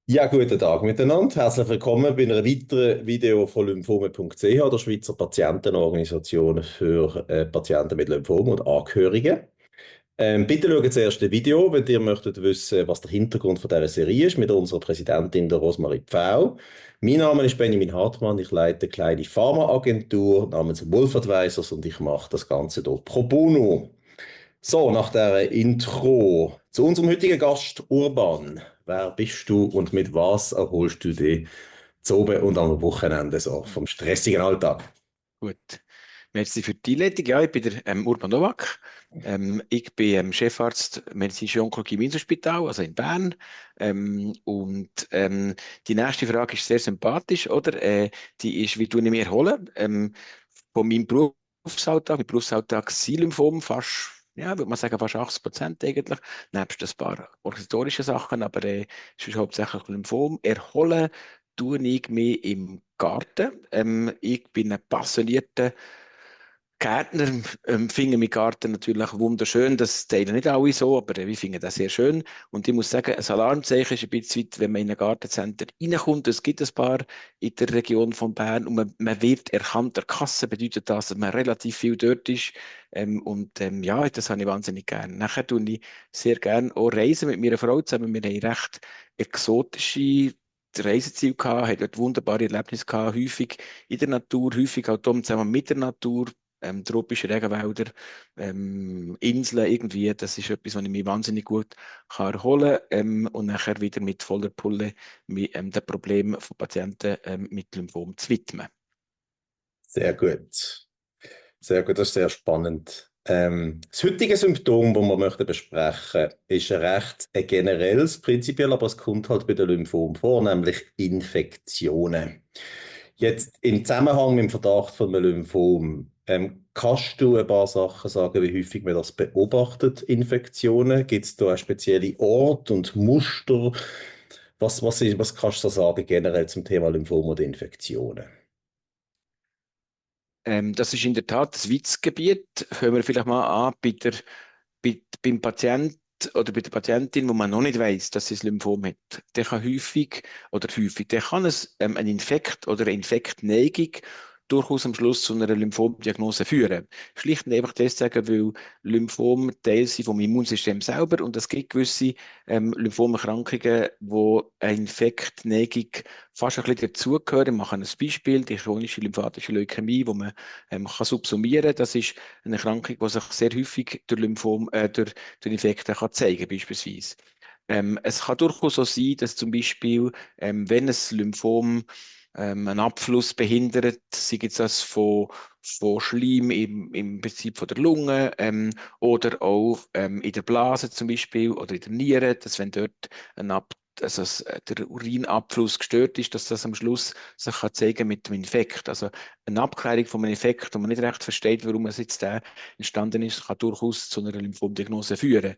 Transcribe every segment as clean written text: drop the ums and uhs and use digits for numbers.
Ja, guten Tag miteinander. Herzlich willkommen bei einem weiteren Video von lymphome.ch, der Schweizer Patientenorganisation für Patienten mit Lymphom und Angehörige. Bitte schaut das erste Video, wenn ihr möchtet wissen, was der Hintergrund von dieser Serie ist, mit unserer Präsidentin, der Rosmarie Pfau. Mein Name ist Benjamin Hartmann, ich leite eine kleine Pharmaagentur namens Wolf Advisors und ich mache das Ganze dort pro bono. So, nach der Intro zu unserem heutigen Gast Urban. Wer bist du und mit was erholst du dich zu oben und am Wochenende so vom stressigen Alltag? Gut, merci für die Einleitung. Ja, ich bin der Urban Novak. Ich bin Chefarzt medizinische Onkologie im Inselspital, also in Bern. Die nächste Frage ist sehr sympathisch, oder? Die ist, wie tue ich mich erholen? Von meinem Berufsalltag. Mein Berufsalltag sind Lymphom, fast, ja, würde man sagen, fast 80% eigentlich. Nebst ein paar organisatorischen Sachen, aber es ist hauptsächlich Lymphom. Erholen tue ich mich im Garten. Ich bin ein passionierter Gärtner, finde meinen Garten natürlich wunderschön. Das teilen nicht alle so, aber ich finde das sehr schön. Und ich muss sagen, ein Alarmzeichen ist ein bisschen weit, wenn man in ein Gartencenter reinkommt. Es gibt ein paar in der Region von Bern und man wird erkannt. Der Kasse bedeutet das, dass man relativ viel dort ist. Ja, das habe ich wahnsinnig gerne. Nachher tue ich sehr gerne auch reisen mit meiner Frau zusammen. Wir haben recht exotische Reiseziele gehabt, haben dort wunderbare Erlebnisse gehabt, häufig in der Natur, häufig auch hier zusammen mit der Natur, tropische Regenwälder, Inseln irgendwie, das ist etwas, was ich mich wahnsinnig gut kann erholen kann und nachher wieder mit voller Pulle den Problemen von Patienten mit Lymphom zu widmen. Sehr gut. Sehr gut, das ist sehr spannend. Das heutige Symptom, das wir möchten besprechen, ist ein generelles, prinzipiell, aber es kommt halt bei den Lymphomen vor, nämlich Infektionen. Jetzt im Zusammenhang mit dem Verdacht von einem Lymphom, kannst du ein paar Sachen sagen, wie häufig man das beobachtet, Infektionen? Gibt es da einen speziellen Ort und Muster? Was kannst du so sagen generell zum Thema Lymphom oder Infektionen? Das ist in der Tat das Witzgebiet. Fangen wir vielleicht mal an beim Patient oder bei der Patientin, wo man noch nicht weiß, dass sie das Lymphom hat. Der kann es ein Infekt oder eine Infektneigung durchaus am Schluss zu einer Lymphomdiagnose führen. Schlicht und einfach deswegen, weil Lymphom Teil sind vom Immunsystem selber und es gibt gewisse Lymphomerkrankungen, wo eine Infektneigung fast ein bisschen dazugehören. Wir machen ein Beispiel, die chronische lymphatische Leukämie, wo man kann subsumieren kann. Das ist eine Erkrankung, die sich sehr häufig durch Infekte kann zeigen beispielsweise. Es kann durchaus so sein, dass zum Beispiel, wenn ein Lymphom einen Abfluss behindert, sei jetzt das von Schleim im Prinzip von der Lunge oder auch in der Blase zum Beispiel oder in der Niere, dass wenn dort ein der Urinabfluss gestört ist, dass das am Schluss sich kann zeigen mit dem Infekt. Also eine Abklärung von einem Infekt, wo man nicht recht versteht, warum es jetzt da entstanden ist, kann durchaus zu einer Lymphomdiagnose führen.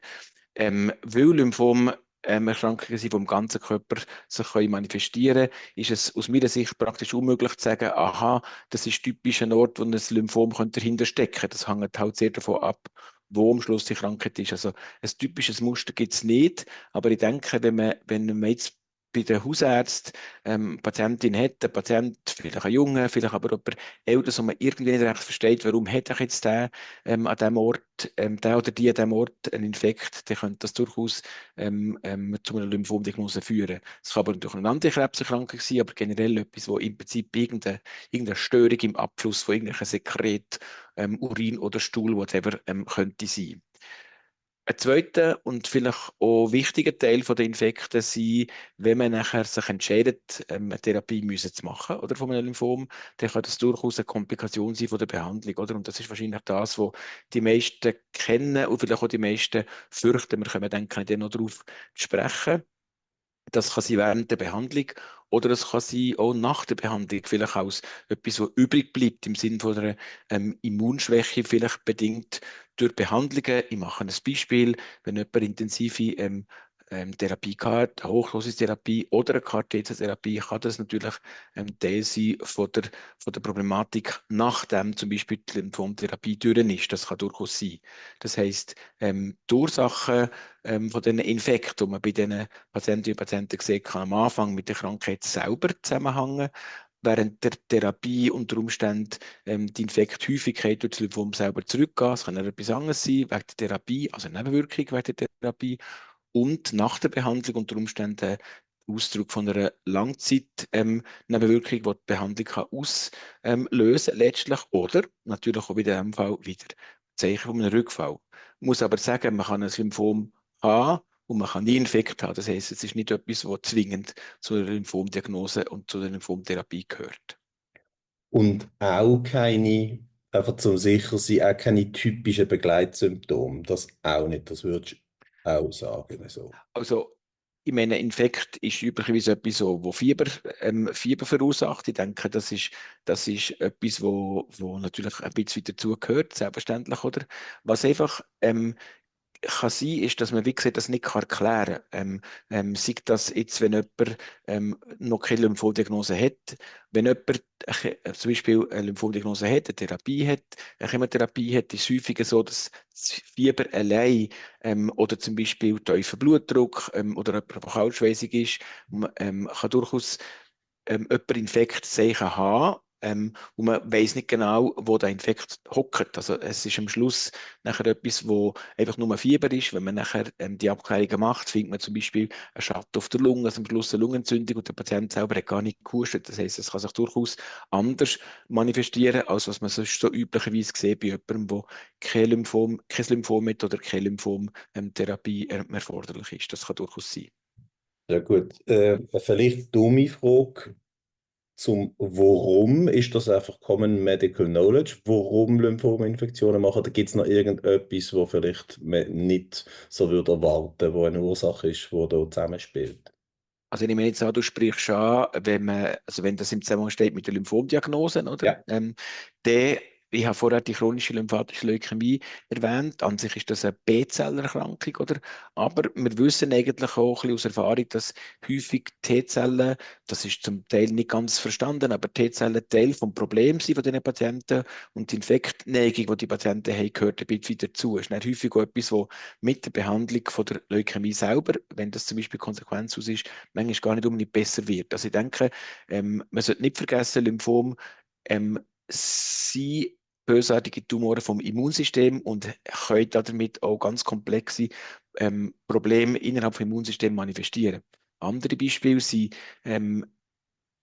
Weil Lymphom Erkrankungen sind, die im ganzen Körper sich können manifestieren können, ist es aus meiner Sicht praktisch unmöglich zu sagen, aha, das ist typisch ein Ort, wo ein Lymphom könnte dahinter stecken. Das hängt halt sehr davon ab, wo am Schluss die Krankheit ist. Also ein typisches Muster gibt es nicht, aber ich denke, wenn man jetzt bei den Hausärzten Patientin hat, der Patient, vielleicht ein Junge, vielleicht aber jemand Älteres, wo man irgendwie nicht recht versteht, warum hat er jetzt der an dem Ort, der oder die an dem Ort einen Infekt, dann könnte das durchaus zu einer Lymphomdiagnose führen. Es kann aber natürlich eine andere Krebserkrankung sein, aber generell etwas, wo im Prinzip irgendeine Störung im Abfluss von irgendwelchen Sekret, Urin oder Stuhl, whatever, könnte sein. Ein zweiter und vielleicht auch wichtiger Teil der Infekte sind, wenn man nachher sich entscheidet, eine Therapie müssen zu machen oder von einem Lymphom, dann kann das durchaus eine Komplikation sein von der Behandlung, oder? Und das ist wahrscheinlich das, was die meisten kennen und vielleicht auch die meisten fürchten. Wir können dann noch darauf sprechen. Das kann sein während der Behandlung oder es kann sein auch nach der Behandlung, vielleicht als etwas, was übrig bleibt im Sinne von einer Immunschwäche, vielleicht bedingt durch Behandlungen. Ich mache ein Beispiel, wenn jemand intensive Therapie gehabt, eine Hochdosistherapie oder eine CAR-T-Cell-Therapie, kann das natürlich Teil sein von der Problematik, nachdem zum Beispiel die Lymphomtherapie durch ist. Das kann durchaus sein. Das heisst, die Ursachen von diesen Infekten, die man bei diesen Patientinnen und Patienten sieht, kann am Anfang mit der Krankheit selber zusammenhängen. Während der Therapie unter Umständen die Infekthäufigkeit durch das Lymphom selber zurückgehen. Es kann auch etwas anderes sein, wegen der Therapie, also eine Nebenwirkung wegen der Therapie. Und nach der Behandlung unter Umständen Ausdruck von einer Langzeit-Nebenwirkung, die die Behandlung kann auslösen letztlich, oder natürlich auch in diesem Fall wieder Zeichen von einem Rückfall. Ich muss aber sagen, man kann ein Lymphom haben und man kann nie Infekt haben. Das heisst, es ist nicht etwas, was zwingend zu der Lymphomdiagnose und zu der Lymphomtherapie gehört. Und auch keine, einfach zum sicher sein, auch keine typischen Begleitsymptome. Das auch nicht, das würdest du auch sagen. So. Also, ich meine, Infekt ist üblicherweise etwas, wo Fieber verursacht. Ich denke, das ist etwas, wo natürlich ein bisschen dazugehört, selbstverständlich, oder? Was einfach kann sein, ist, dass man, wie gesagt, das nicht kann erklären kann. Sei das jetzt, wenn jemand noch keine Lymphodiagnose hat, wenn jemand zum Beispiel eine Lymphodiagnose hat, eine Therapie hat, eine Chemotherapie hat, ist es häufiger so, dass das Fieber allein oder zum Beispiel tiefer Blutdruck oder jemand, der kaltschweißig ist, kann durchaus jemand Infektzeichen haben. Und man weiß nicht genau, wo der Infekt hockt. Also es ist am Schluss nachher etwas, wo einfach nur Fieber ist. Wenn man nachher die Abklärungen macht, findet man zum Beispiel einen Schatten auf der Lunge, also am Schluss eine Lungenentzündung und der Patient selber hat gar nicht gehustet. Das heißt, es kann sich durchaus anders manifestieren, als was man sonst so üblicherweise sieht bei jemandem, der kein Lymphom hat oder keine Lymphomtherapie erforderlich ist. Das kann durchaus sein. Ja gut, vielleicht eine dumme Frage zum Warum ist das einfach Common Medical Knowledge? Warum Lymphominfektionen machen? Oder gibt es noch irgendetwas, wo vielleicht man nicht so würde erwarten, wo eine Ursache ist, wo da zusammenspielt? Also ich nehme jetzt an, du sprichst an, also wenn das im Zusammenhang steht mit der Lymphomdiagnose, oder? Ja. Ich habe vorher die chronische lymphatische Leukämie erwähnt. An sich ist das eine B-Zellerkrankung, oder? Aber wir wissen eigentlich auch ein bisschen aus Erfahrung, dass häufig T-Zellen, das ist zum Teil nicht ganz verstanden, aber T-Zellen Teil vom Problem sind von diesen Patienten und die Infektneigung, die die Patienten haben, gehört ein bisschen dazu. Es ist nicht häufig auch etwas, was mit der Behandlung von der Leukämie selber, wenn das zum Beispiel Konsequenz aus ist, manchmal gar nicht unbedingt besser wird. Also ich denke, man sollte nicht vergessen, Lymphom sind bösartige Tumoren vom Immunsystem und können damit auch ganz komplexe Probleme innerhalb des Immunsystems manifestieren. Andere Beispiele sind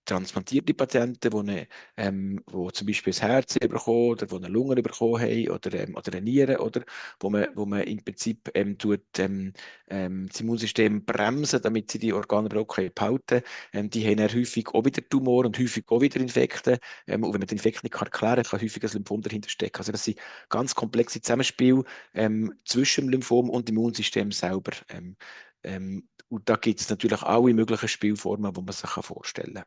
transplantierte Patienten, wo zum Beispiel ein Herz bekommen oder wo eine Lunge bekommen haben oder eine Niere, oder, wo man im Prinzip das Immunsystem bremsen, damit sie die Organe überhaupt behalten können. Die haben dann häufig auch wieder Tumor und häufig auch wieder Infekte. Und wenn man den Infekt nicht erklären kann, häufig ein Lymphom dahinter stecken. Also das sind ganz komplexe Zusammenspiele zwischen dem Lymphom und dem Immunsystem selber. Und da gibt es natürlich alle möglichen Spielformen, die man sich vorstellen kann.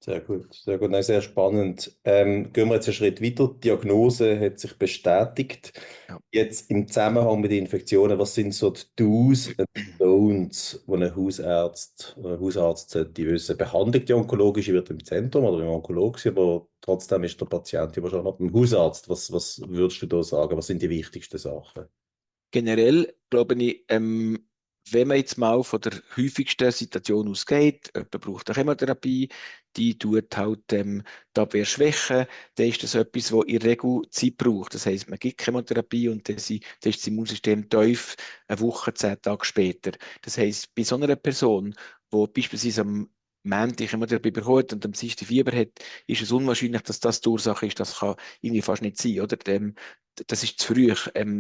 Sehr gut, sehr gut. Nein, sehr spannend. Gehen wir jetzt einen Schritt weiter. Die Diagnose hat sich bestätigt. Ja. Jetzt im Zusammenhang mit den Infektionen, was sind so die Do's und Don'ts, die ein Hausarzt oder ein Hausarzt sollte wissen? Behandlung, die onkologische, wird im Zentrum oder im Onkologen sein, aber trotzdem ist der Patient ja wahrscheinlich noch beim Hausarzt. Was würdest du da sagen? Was sind die wichtigsten Sachen? Generell glaube ich, wenn man jetzt mal von der häufigsten Situation ausgeht, jemand braucht eine Chemotherapie, die tut halt die Abwehr schwächen, dann ist das etwas, was in der Regel Zeit braucht. Das heisst, man gibt Chemotherapie und dann ist das Immunsystem tief, eine Woche, 10 Tage später. Das heisst, bei so einer Person, die beispielsweise am Montag Chemotherapie bekommt und am Dienstag Fieber hat, ist es unwahrscheinlich, dass das die Ursache ist. Das kann irgendwie fast nicht sein, oder? Das ist zu früh.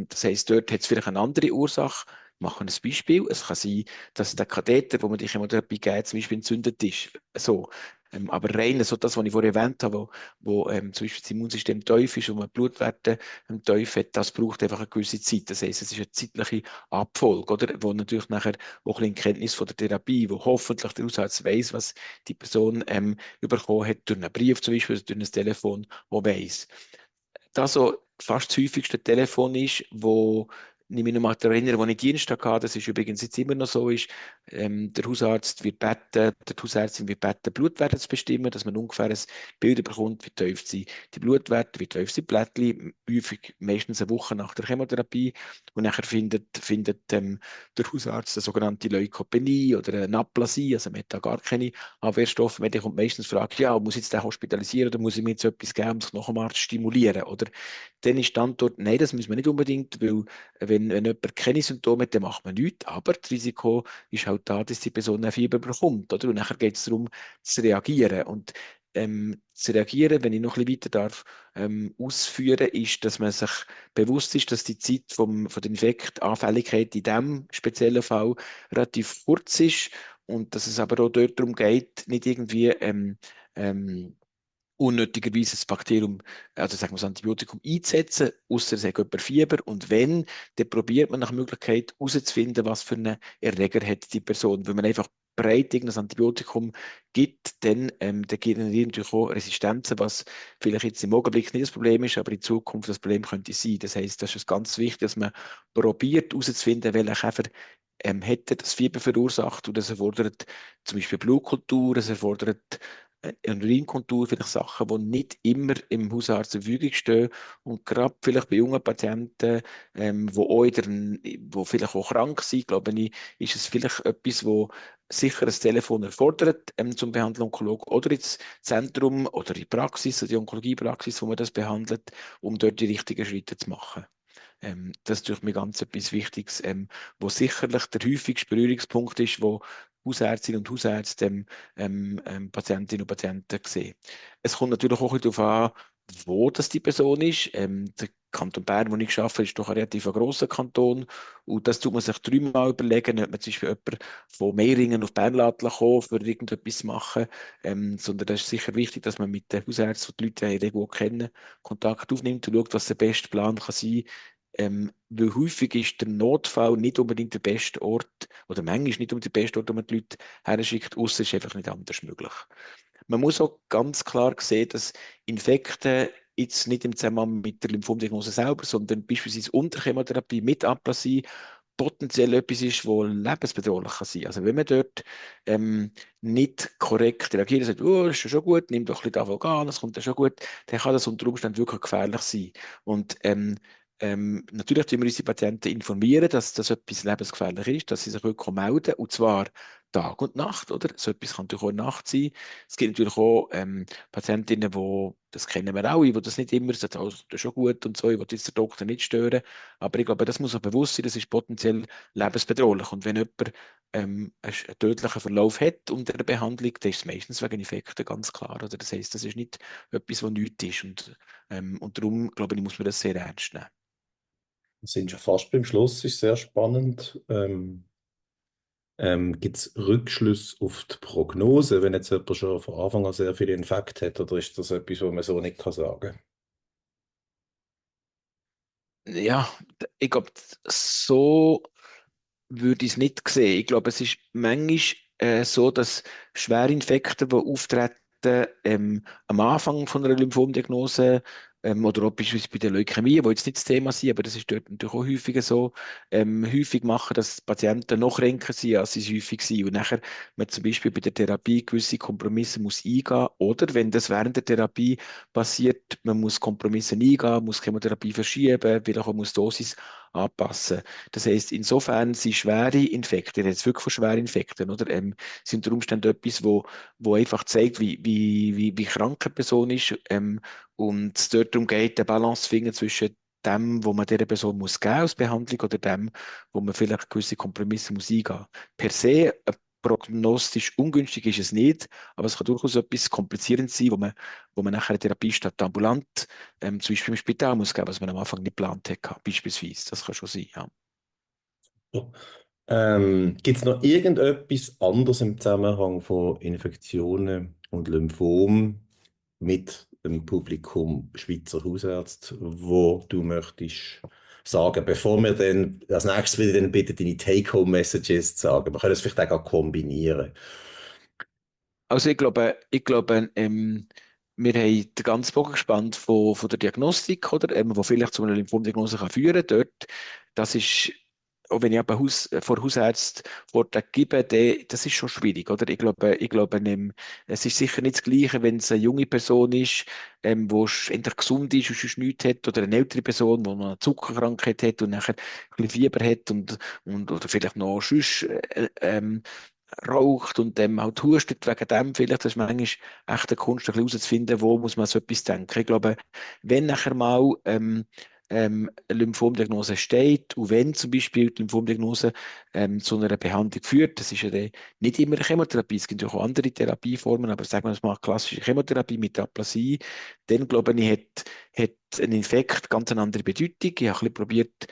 Das heisst, dort hat es vielleicht eine andere Ursache. Wir machen ein Beispiel. Es kann sein, dass der Katheter, wo man die Chemotherapie gibt, zum Beispiel entzündet ist. So. Aber rein so das, was ich vorher erwähnt habe, wo zum Beispiel das Immunsystem tief ist und man Blutwerte tief hat, das braucht einfach eine gewisse Zeit. Das heisst, es ist eine zeitliche Abfolge, oder? Wo natürlich nachher auch ein bisschen in Kenntnis von der Therapie, wo hoffentlich der Hausarzt weiss, was die Person bekommen hat, durch einen Brief zum Beispiel, oder durch ein Telefon, wo weiss. Das so fast das häufigste Telefon ist, wo nehme ich noch mal daran erinnern, als ich Dienst hatte, das ist übrigens jetzt immer noch so, ist, der Hausarzt wird beten, der Hausärztin wird beten, Blutwerte zu bestimmen, dass man ungefähr ein Bild bekommt, wie tief sind die Blutwerte, wie tief sind die Plättchen, häufig meistens eine Woche nach der Chemotherapie. Und nachher findet der Hausarzt eine sogenannte Leukopenie oder eine Aplasie, also man hat da gar keine Abwehrstoffe mehr. Der kommt meistens fragt, ja, muss ich jetzt den hospitalisieren oder muss ich mir jetzt etwas geben, um sich nach dem Arzt stimulieren? Oder dann ist die Antwort, nein, das müssen wir nicht unbedingt, weil wenn jemand keine Symptome hat, dann macht man nichts. Aber das Risiko ist halt da, dass die Person eine Fieber bekommt. Oder? Und nachher geht es darum, zu reagieren. Und zu reagieren, wenn ich noch ein bisschen weiter darf, ausführen, ist, dass man sich bewusst ist, dass die Zeit von der Infektanfälligkeit in diesem speziellen Fall relativ kurz ist und dass es aber auch dort darum geht, nicht irgendwie ähm, unnötigerweise das Bakterium, also sagen wir das Antibiotikum einzusetzen, außer es hat jemand Fieber. Und wenn, dann probiert man nach Möglichkeit herauszufinden, was für einen Erreger hat die Person. Wenn man einfach breit irgendein Antibiotikum gibt, dann generieren natürlich auch Resistenzen, was vielleicht jetzt im Augenblick nicht das Problem ist, aber in Zukunft das Problem könnte sein. Das heißt, das ist ganz wichtig, dass man probiert herauszufinden, welcher Käfer hätte das Fieber verursacht. Und das erfordert zum Beispiel Blutkultur, das erfordert eine Urinkultur, vielleicht Sachen, die nicht immer im Hausarzt zur Verfügung stehen. Und gerade vielleicht bei jungen Patienten, wo vielleicht auch krank sind, glaube ich, ist es vielleicht etwas, wo sicher ein Telefon erfordert zum Behandeln Onkologen oder ins Zentrum oder in die Praxis, die Onkologiepraxis, wo man das behandelt, um dort die richtigen Schritte zu machen. Das ist durch mir ganz etwas Wichtiges, wo sicherlich der häufigste Berührungspunkt ist, wo Hausärztinnen und Hausärzte Patientinnen und Patienten sehen. Es kommt natürlich auch ein bisschen darauf an, wo das die Person ist. Der Kanton Bern, wo ich arbeite, ist doch ein relativ grosser Kanton. Und das tut man sich dreimal überlegen, ob man zum Beispiel jemanden von Meiringen auf Bern lässt kommen, für irgendetwas zu machen. Sondern das ist sicher wichtig, dass man mit den Hausärzten, die die Leute gut kennen, Kontakt aufnimmt und schaut, was der beste Plan kann sein. Weil häufig ist der Notfall nicht unbedingt der beste Ort, oder manchmal nicht unbedingt der beste Ort, wo man die Leute herschickt, außer es ist einfach nicht anders möglich. Man muss auch ganz klar sehen, dass Infekte jetzt nicht im Zusammenhang mit der Lymphomdiagnose selber, sondern beispielsweise unter Chemotherapie mit Aplasie potenziell etwas ist, das lebensbedrohlich kann sein. Also wenn man dort nicht korrekt reagiert und sagt, oh, das ist ja schon gut, nimm doch ein bisschen Avogan, das kommt ja schon gut, dann kann das unter Umständen wirklich gefährlich sein. Und natürlich tun wir unsere Patienten informieren, dass das etwas lebensgefährlich ist, dass sie sich wirklich melden, und zwar Tag und Nacht, oder? So etwas kann natürlich auch Nacht sein. Es gibt natürlich auch Patientinnen, das kennen wir alle, die das nicht immer sagen, oh, das ist schon gut und so, ich will jetzt den Doktor nicht stören. Aber ich glaube, das muss auch bewusst sein, das ist potenziell lebensbedrohlich. Und wenn jemand einen tödlichen Verlauf hat unter der Behandlung, dann ist es meistens wegen Infekten, ganz klar. Oder? Das heisst, das ist nicht etwas, was nichts ist. Und darum, glaube ich, muss man das sehr ernst nehmen. Wir sind schon fast beim Schluss, ist sehr spannend. Gibt es Rückschlüsse auf die Prognose, wenn jetzt jemand schon von Anfang an sehr viele Infekte hat, oder ist das etwas, was man so nicht kann sagen? Ja, ich glaube, so würde ich es nicht sehen. Ich glaube, es ist manchmal so, dass Schwerinfekte, die auftreten, am Anfang von einer Lymphomdiagnose oder auch beispielsweise bei der Leukämie, wo jetzt nicht das Thema sind, aber das ist dort natürlich auch häufiger so, häufig machen, dass Patienten noch kränker sind, als sie es häufig sind. Und nachher man zum Beispiel bei der Therapie gewisse Kompromisse muss eingehen, oder wenn das während der Therapie passiert, man muss Kompromisse eingehen, muss Chemotherapie verschieben, vielleicht auch muss Dosis anpassen. Das heißt, insofern sind schwere Infekte, jetzt wirklich von schweren Infekten, oder, sind unter Umständen etwas, wo einfach zeigt, wie krank eine Person ist, und es dort darum geht, eine Balance zu finden zwischen dem, wo man dieser Person muss geben als Behandlung, oder dem, wo man vielleicht gewisse Kompromisse muss eingehen. Per se, prognostisch ungünstig ist es nicht, aber es kann durchaus etwas komplizierend sein, wo man nachher eine Therapie statt ambulant, zum Beispiel im Spital muss geben, was man am Anfang nicht geplant hat, beispielsweise. Das kann schon sein, ja. So. Gibt es noch irgendetwas anderes im Zusammenhang von Infektionen und Lymphom mit dem Publikum Schweizer Hausarzt, wo du möchtest sagen, bevor wir dann als nächstes wieder dann bitte deine Take-Home-Messages sagen. Wir können es vielleicht auch kombinieren. Also ich glaube, wir haben den ganzen Bogen gespannt von der Diagnostik, oder? Wo vielleicht zu einer Lymphomdiagnose kann führen. Dort, das ist, auch wenn ich eben vor Hausarzt Vortrag gebe, das ist schon schwierig, oder? Ich glaube, es ist sicher nicht das Gleiche, wenn es eine junge Person ist, die entweder gesund ist und sonst nichts hat, oder eine ältere Person, die noch eine Zuckerkrankheit hat und nachher ein bisschen Fieber hat oder vielleicht noch sonst raucht und halt hustet wegen dem vielleicht. Das ist manchmal echt eine Kunst, ein bisschen herauszufinden, wo muss man so etwas denken. Ich glaube, wenn nachher mal eine Lymphomdiagnose steht und wenn zum Beispiel die Lymphomdiagnose zu einer Behandlung führt, das ist ja dann nicht immer eine Chemotherapie, es gibt ja auch andere Therapieformen, aber sagen wir es mal klassische Chemotherapie mit Aplasie, dann glaube ich, hat ein Infekt ganz eine andere Bedeutung. Ich habe ein bisschen probiert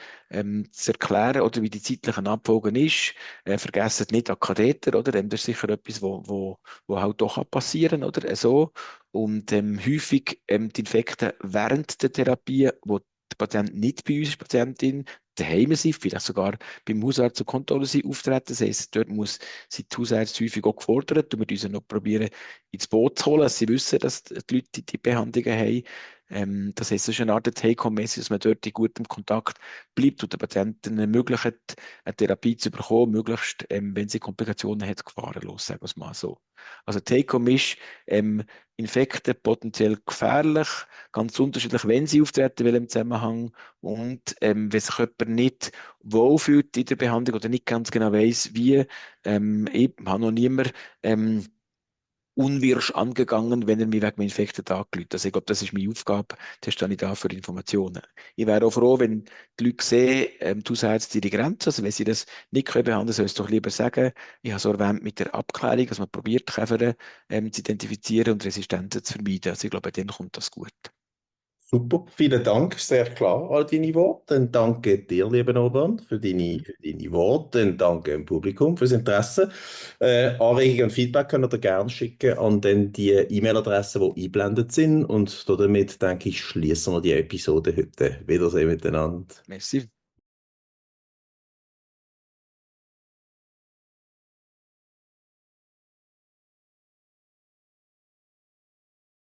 zu erklären, oder wie die zeitlichen Abfolgen ist. Vergessen nicht an Katheter, oder? Das ist sicher etwas, wo halt doch passieren, oder? So. Und häufig die Infekte während der Therapie, wo der Patient nicht bei uns ist, die Patientin, daheim sind, vielleicht sogar beim Hausarzt zur Kontrolle sind, auftreten. Das heisst, dort sind die Hausärzte häufig auch gefordert und wir müssen noch probieren, ins Boot zu holen, dass sie wissen, dass die Leute die Behandlungen haben. Das heisst, es ist eine Art Take-Home-Message, dass man dort in gutem Kontakt bleibt und den Patienten ermöglicht, eine Therapie zu bekommen, möglichst, wenn sie Komplikationen hat, gefahrenlos, sagen wir es mal so. Also Take-Home ist, Infekte potenziell gefährlich, ganz unterschiedlich, wenn sie auftreten, in welchem Zusammenhang und wenn sich jemand nicht wohlfühlt in der Behandlung oder nicht ganz genau weiß, wie, ich habe noch niemand unwirsch angegangen, wenn er mich wegen Infekten angerufen hat. Also ich glaube, das ist meine Aufgabe, da stehe ich da für Informationen. Ich wäre auch froh, wenn die Leute sehen, die Hausärzte ihre Grenzen, also wenn sie das nicht können behandeln, sollen sie es doch lieber sagen. Ich habe es auch erwähnt mit der Abklärung, dass man probiert, Käfer zu identifizieren und Resistenzen zu vermeiden. Also ich glaube, dann kommt das gut. Super, vielen Dank, sehr klar, all deine Worte. Und danke dir, lieber Norbert, für deine Worte. Und danke dem Publikum fürs Interesse. Anregungen und Feedback könnt ihr gerne schicken an dann die E-Mail-Adressen, die eingeblendet sind. Und damit, denke ich, schließen wir die Episode heute. Wiedersehen miteinander. Merci.